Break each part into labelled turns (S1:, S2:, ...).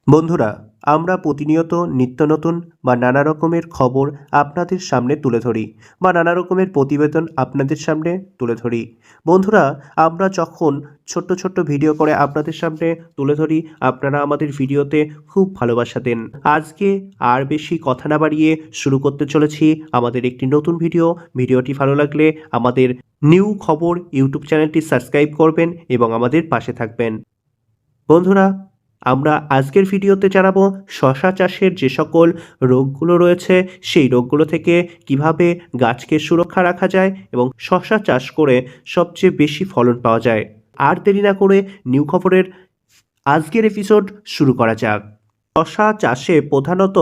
S1: বন্ধুরা, আমরা প্রতিনিয়ত নিত্য নতুন বা নানা রকমের খবর আপনাদের সামনে তুলে ধরি বা নানা রকমের প্রতিবেদন আপনাদের সামনে তুলে ধরি। বন্ধুরা, আমরা যখন ছোট্ট ছোট্ট ভিডিও করে আপনাদের সামনে তুলে ধরি, আপনারা আমাদের ভিডিওতে খুব ভালোবাসা দেন। আজকে আর বেশি কথা না বাড়িয়ে শুরু করতে চলেছি আমাদের একটি নতুন ভিডিও। ভিডিওটি ভালো লাগলে আমাদের নিউ খবর ইউটিউব চ্যানেলটি সাবস্ক্রাইব করবেন এবং আমাদের পাশে থাকবেন। বন্ধুরা, আমরা আজকের ভিডিওতে জানাবো শশা চাষের যে সকল রোগগুলো রয়েছে সেই রোগগুলো থেকে কিভাবে গাছকে সুরক্ষা রাখা যায় এবং শশা চাষ করে সবচেয়ে বেশি ফলন পাওয়া যায়। আর দেরি না করে নিউ খবরের আজকের এপিসোড শুরু করা যাক। শশা চাষে প্রধানত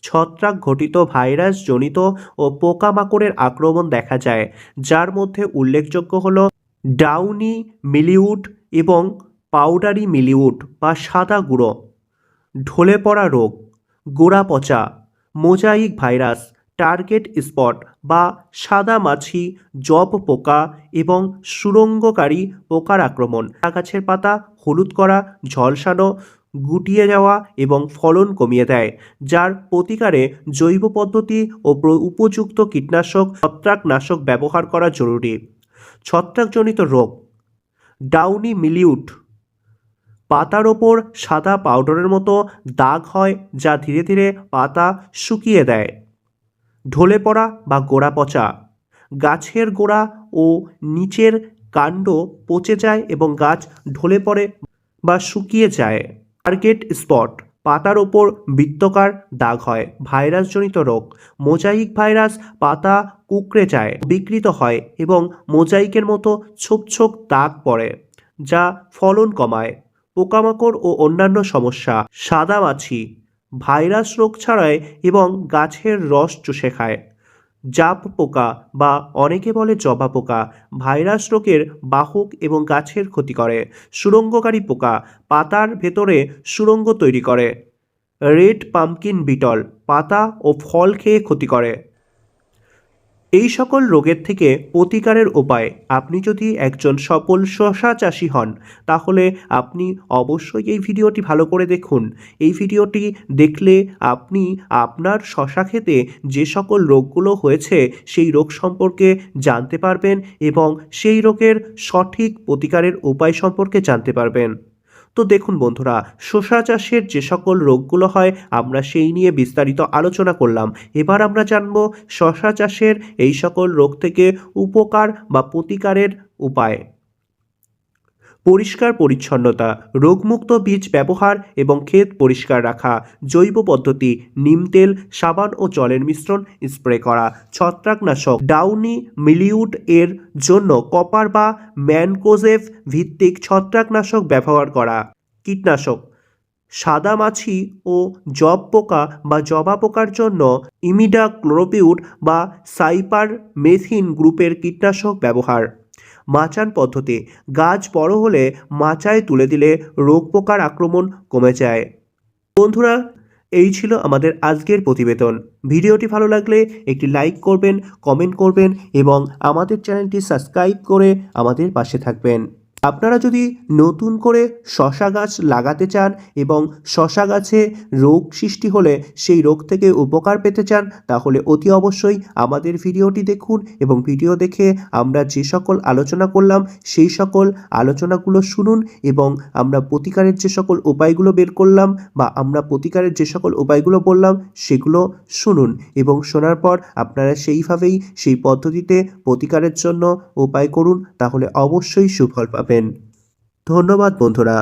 S1: ছত্রাক ঘটিত ভাইরাস জনিত ও পোকামাকড়ের আক্রমণ দেখা যায়, যার মধ্যে উল্লেখযোগ্য হল ডাউনি মিলিউড এবং পাউডারি মিলিউড বা সাদা গুঁড়ো, ঢলে পড়া রোগ, গোড়া পচা, মোজাইক ভাইরাস, টার্গেট স্পট বা সাদা মাছি, জব পোকা এবং সুরঙ্গকারী পোকার আক্রমণ। গাছের পাতা হলুদ করা, ঝলসানো, গুটিয়ে যাওয়া এবং ফলন কমিয়ে দেয়, যার প্রতিকারে জৈব পদ্ধতি ও উপযুক্ত কীটনাশক ছত্রাকনাশক ব্যবহার করা জরুরি। ছত্রাকজনিত রোগ, ডাউনি মিলিউড, পাতার ওপর সাদা পাউডারের মতো দাগ হয় যা ধীরে ধীরে পাতা শুকিয়ে দেয়। ঢলে পড়া বা গোড়া পচা, গাছের গোড়া ও নিচের কাণ্ড পচে যায় এবং গাছ ঢলে পড়ে বা শুকিয়ে যায়। টার্গেট স্পট, পাতার ওপর বৃত্তাকার দাগ হয়। ভাইরাসজনিত রোগ, মোজাইক ভাইরাস, পাতা কুঁকড়ে যায়, বিকৃত হয় এবং মোজাইকের মতো ছোপ ছোপ দাগ পড়ে যা ফলন কমায়। পোকামাকড় ও অন্যান্য সমস্যা, সাদা মাছি ভাইরাস রোগ ছড়ায় এবং গাছের রস চুষে খায়। জাপ পোকা বা অনেকে বলে জবা পোকা ভাইরাস রোগের বাহক এবং গাছের ক্ষতি করে। সুরঙ্গকারী পোকা পাতার ভেতরে সুরঙ্গ তৈরি করে। রেড পাম্পকিন বিটল পাতা ও ফল খেয়ে ক্ষতি করে। এই সকল রোগের থেকে প্রতিকারের উপায়, আপনি যদি একজন সফল শশা চাষি হন তাহলে আপনি অবশ্যই এই ভিডিওটি ভালো করে দেখুন। এই ভিডিওটি দেখলে আপনি আপনার শশা ক্ষেতে যে সকল রোগগুলো হয়েছে সেই রোগ সম্পর্কে জানতে পারবেন এবং সেই রোগের সঠিক প্রতিকারের উপায় সম্পর্কে জানতে পারবেন। তো দেখুন বন্ধুরা, শসা চাষের যে সকল রোগগুলো হয় আমরা সেই নিয়ে বিস্তারিত আলোচনা করলাম। এবার আমরা জানব শসা চাষের এই সকল রোগ থেকে উপকার বা প্রতিকারের উপায়। পরিষ্কার পরিচ্ছন্নতা, রোগমুক্ত বীজ ব্যবহার এবং ক্ষেত পরিষ্কার রাখা। জৈব পদ্ধতি, নিম তেল, সাবান ও জলের মিশ্রণ স্প্রে করা। ছত্রাকনাশক, ডাউনি মিলিউড এর জন্য কপার বা ম্যানকোজেব ভিত্তিক ছত্রাকনাশক ব্যবহার করা। কীটনাশক, সাদা মাছি ও জব পোকা বা জবা পোকার জন্য ইমিডাক্লোপিড বা সাইপারমেথ্রিন গ্রুপের কীটনাশক ব্যবহার। মাচান পদ্ধতি, গাছ বড় হলে মাচায় তুলে দিলে রোগ পোকার আক্রমণ কমে যায়। বন্ধুরা, এই ছিল আমাদের আজকের প্রতিবেদন। ভিডিওটি ভালো লাগলে একটি লাইক করবেন, কমেন্ট করবেন এবং আমাদের চ্যানেলটি সাবস্ক্রাইব করে আমাদের পাশে থাকবেন। আপনারা যদি নতুন করে শশা গাছ লাগাতে চান এবং শশা গাছে রোগ সৃষ্টি হলে সেই রোগ থেকে উপকার পেতে চান তাহলে অতি অবশ্যই আমাদের ভিডিওটি দেখুন এবং ভিডিও দেখে আমরা যে সকল আলোচনা করলাম সেই সকল আলোচনাগুলো শুনুন এবং আমরা প্রতিকারের যে সকল উপায়গুলো বের করলাম বা আমরা প্রতিকারের যে সকল উপায়গুলো বললাম সেগুলো শুনুন এবং শোনার পর আপনারা সেইভাবেই সেই পদ্ধতিতে প্রতিকারের জন্য উপায় করুন, তাহলে অবশ্যই সুফল পাবেন। ধন্যবাদ বন্ধুরা।